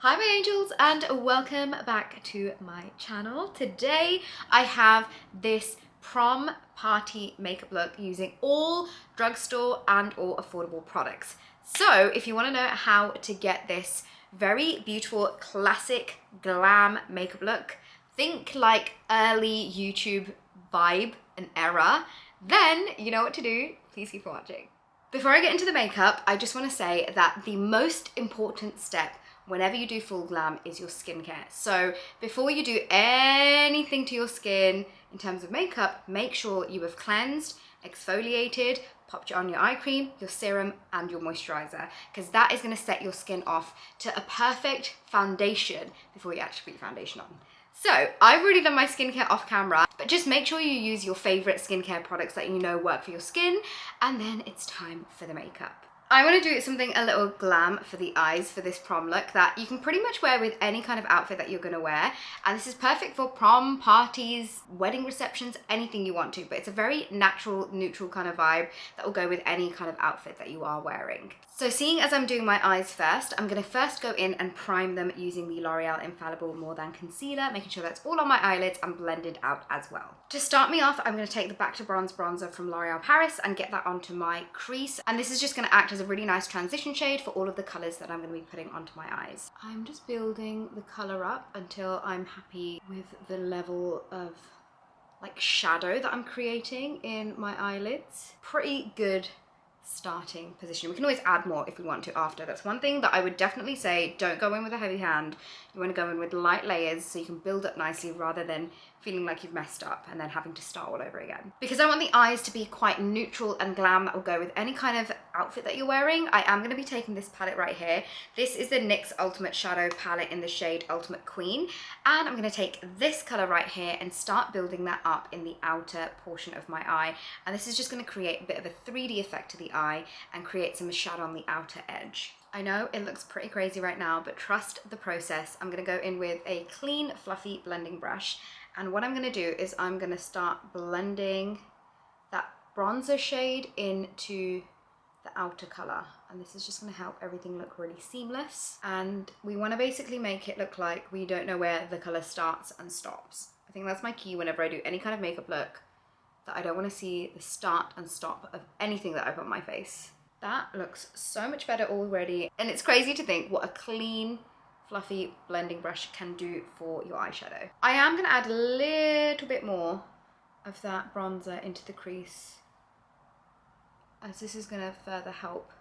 Hi my angels and welcome back to my channel. Today I have this prom party makeup look using all drugstore and all affordable products. So if you want to know how to get this very beautiful classic glam makeup look, think like early YouTube vibe and era, then you know what to do. Please keep watching. Before I get into the makeup, I just want to say that the most important step whenever you do full glam is your skincare. So before you do anything to your skin in terms of makeup, make sure you have cleansed, exfoliated, popped on your eye cream, your serum and your moisturizer, because that is going to set your skin off to a perfect foundation before you actually put your foundation on. So I've already done my skincare off camera, but just make sure you use your favorite skincare products that you know work for your skin, and then it's time for the makeup. I want to do something a little glam for the eyes for this prom look that you can pretty much wear with any kind of outfit that you're going to wear. And this is perfect for prom, parties, wedding receptions, anything you want to. But it's a very natural, neutral kind of vibe that will go with any kind of outfit that you are wearing. So seeing as I'm doing my eyes first, I'm going to first go in and prime them using the L'Oreal Infallible More Than Concealer, making sure that's all on my eyelids and blended out as well. To start me off, I'm going to take the Back to Bronze bronzer from L'Oreal Paris and get that onto my crease. And this is just going to act as a really nice transition shade for all of the colours that I'm going to be putting onto my eyes. I'm just building the colour up until I'm happy with the level of like shadow that I'm creating in my eyelids. Pretty good starting position. We can always add more if we want to after. That's one thing that I would definitely say, don't go in with a heavy hand. You want to go in with light layers so you can build up nicely rather than feeling like you've messed up and then having to start all over again. Because I want the eyes to be quite neutral and glam, that will go with any kind of outfit that you're wearing, I am going to be taking this palette right here. This is the NYX Ultimate Shadow palette in the shade Ultimate Queen, and I'm going to take this color right here and start building that up in the outer portion of my eye. And this is just going to create a bit of a 3D effect to the eye and create some shadow on the outer edge. I know it looks pretty crazy right now, but trust the process. I'm going to go in with a clean, fluffy blending brush. And what I'm going to do is I'm going to start blending that bronzer shade into the outer color. And this is just going to help everything look really seamless. And we want to basically make it look like we don't know where the color starts and stops. I think that's my key whenever I do any kind of makeup look, that I don't want to see the start and stop of anything that I put on my face. That looks so much better already. And it's crazy to think what a clean, fluffy blending brush can do for your eyeshadow. I am going to add a little bit more of that bronzer into the crease, as this is going to further help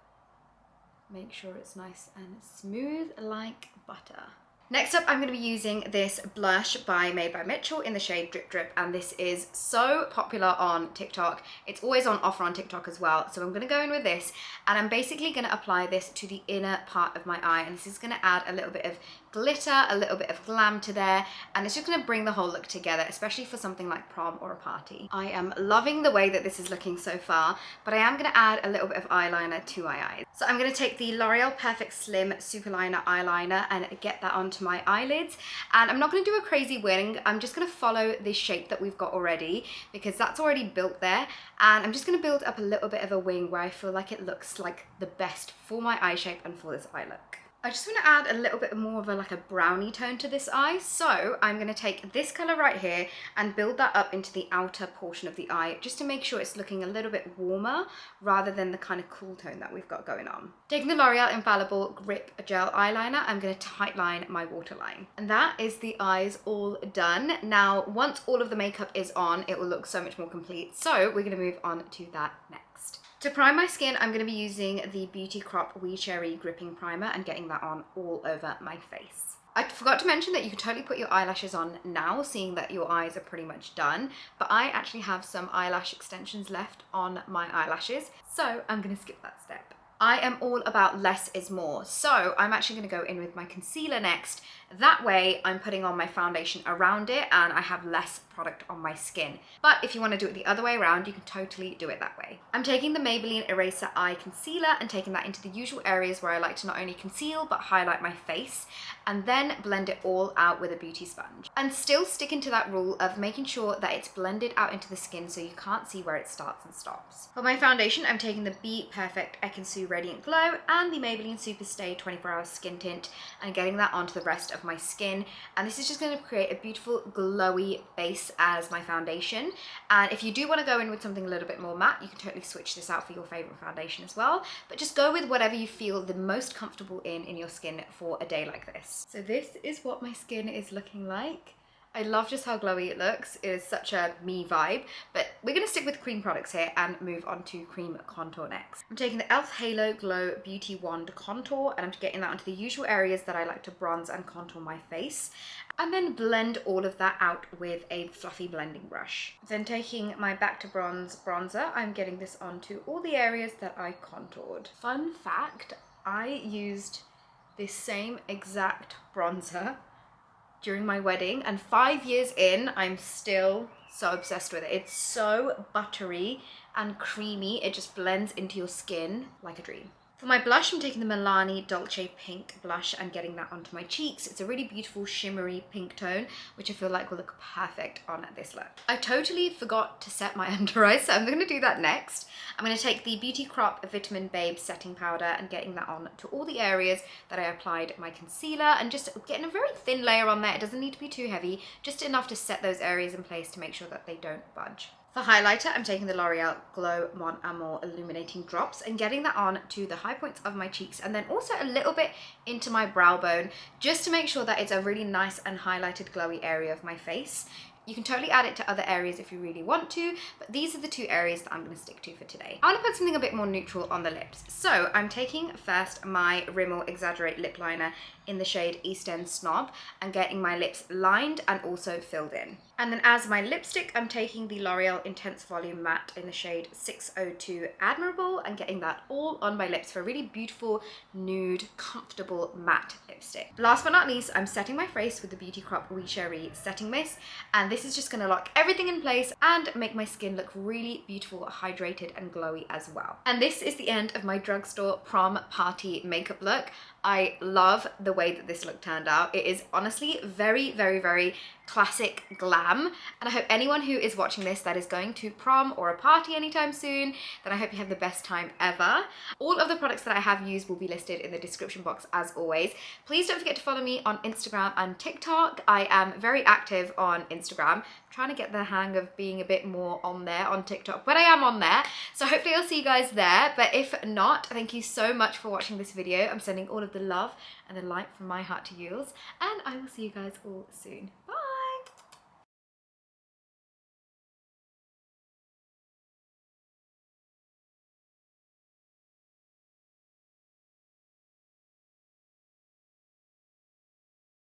make sure it's nice and smooth like butter. Next up, I'm going to be using this blush by Made by Mitchell in the shade Drip Drip, and this is so popular on TikTok. It's always on offer on TikTok as well. So I'm going to go in with this, and I'm basically going to apply this to the inner part of my eye, and this is going to add a little bit of glitter, a little bit of glam to there, and it's just going to bring the whole look together, especially for something like prom or a party. I am loving the way that this is looking so far, but I am going to add a little bit of eyeliner to my eyes. So I'm going to take the L'Oreal Perfect Slim Superliner eyeliner and get that onto my eyelids, and I'm not going to do a crazy wing. I'm just going to follow this shape that we've got already, because that's already built there, and I'm just going to build up a little bit of a wing where I feel like it looks like the best for my eye shape and for this eye look. I just want to add a little bit more of a brownie tone to this eye, so I'm going to take this color right here and build that up into the outer portion of the eye, just to make sure it's looking a little bit warmer rather than the kind of cool tone that we've got going on. Taking the L'Oreal Infallible Grip Gel Eyeliner, I'm going to tightline my waterline. And that is the eyes all done. Now, once all of the makeup is on, it will look so much more complete, so we're going to move on to that next. To prime my skin, I'm going to be using the Beauty Crop Wee Cherry Gripping Primer and getting that on all over my face. I forgot to mention that you can totally put your eyelashes on now, seeing that your eyes are pretty much done, but I actually have some eyelash extensions left on my eyelashes, so I'm going to skip that step. I am all about less is more, so I'm actually going to go in with my concealer next. That way I'm putting on my foundation around it and I have less product on my skin. But if you want to do it the other way around, you can totally do it that way. I'm taking the Maybelline Eraser Eye Concealer and taking that into the usual areas where I like to not only conceal but highlight my face, and then blend it all out with a beauty sponge. And still sticking to that rule of making sure that it's blended out into the skin so you can't see where it starts and stops. For my foundation, I'm taking the Be Perfect Ekansu Rosy Radiant Glow and the Maybelline Superstay 24 Hour Skin Tint and getting that onto the rest of my skin. And this is just going to create a beautiful glowy base as my foundation. And if you do want to go in with something a little bit more matte, you can totally switch this out for your favorite foundation as well. But just go with whatever you feel the most comfortable in your skin for a day like this. So this is what my skin is looking like. I love just how glowy it looks. It is such a me vibe, but we're gonna stick with cream products here and move on to cream contour next. I'm taking the e.l.f. Halo Glow Beauty Wand Contour and I'm getting that onto the usual areas that I like to bronze and contour my face, and then blend all of that out with a fluffy blending brush. Then taking my Back to Bronze bronzer, I'm getting this onto all the areas that I contoured. Fun fact, I used this same exact bronzer during my wedding, and 5 years in, I'm still so obsessed with it. It's so buttery and creamy. It just blends into your skin like a dream. For my blush, I'm taking the Milani Dolce Pink blush and getting that onto my cheeks. It's a really beautiful shimmery pink tone, which I feel like will look perfect on this look. I totally forgot to set my under eyes, so I'm going to do that next. I'm going to take the Beauty Crop Vitamin Babe setting powder and getting that on to all the areas that I applied my concealer, and just getting a very thin layer on there. It doesn't need to be too heavy, just enough to set those areas in place to make sure that they don't budge. For highlighter, I'm taking the L'Oreal Glow Mon Amour Illuminating Drops and getting that on to the high points of my cheeks and then also a little bit into my brow bone, just to make sure that it's a really nice and highlighted glowy area of my face. You can totally add it to other areas if you really want to, but these are the two areas that I'm going to stick to for today. I want to put something a bit more neutral on the lips. So I'm taking first my Rimmel Exaggerate Lip Liner in the shade East End Snob and getting my lips lined and also filled in. And then as my lipstick, I'm taking the L'Oreal Intense Volume Matte in the shade 602 Admirable and getting that all on my lips for a really beautiful, nude, comfortable matte lipstick. Last but not least, I'm setting my face with the Beauty Crop We Cherie Setting Mist, and this is just going to lock everything in place and make my skin look really beautiful, hydrated and glowy as well. And this is the end of my Drugstore prom party makeup look. I love the way that this look turned out. It is honestly very, very, very classic glam, and I hope anyone who is watching this that is going to prom or a party anytime soon, then I hope you have the best time ever. All of the products that I have used will be listed in the description box as always. Please don't forget to follow me on Instagram and TikTok. I am very active on Instagram. I'm trying to get the hang of being a bit more on there on TikTok, but I am on there, so hopefully I'll see you guys there. But if not, thank you so much for watching this video. I'm sending all of the love and the light from my heart to yours, and I will see you guys all soon.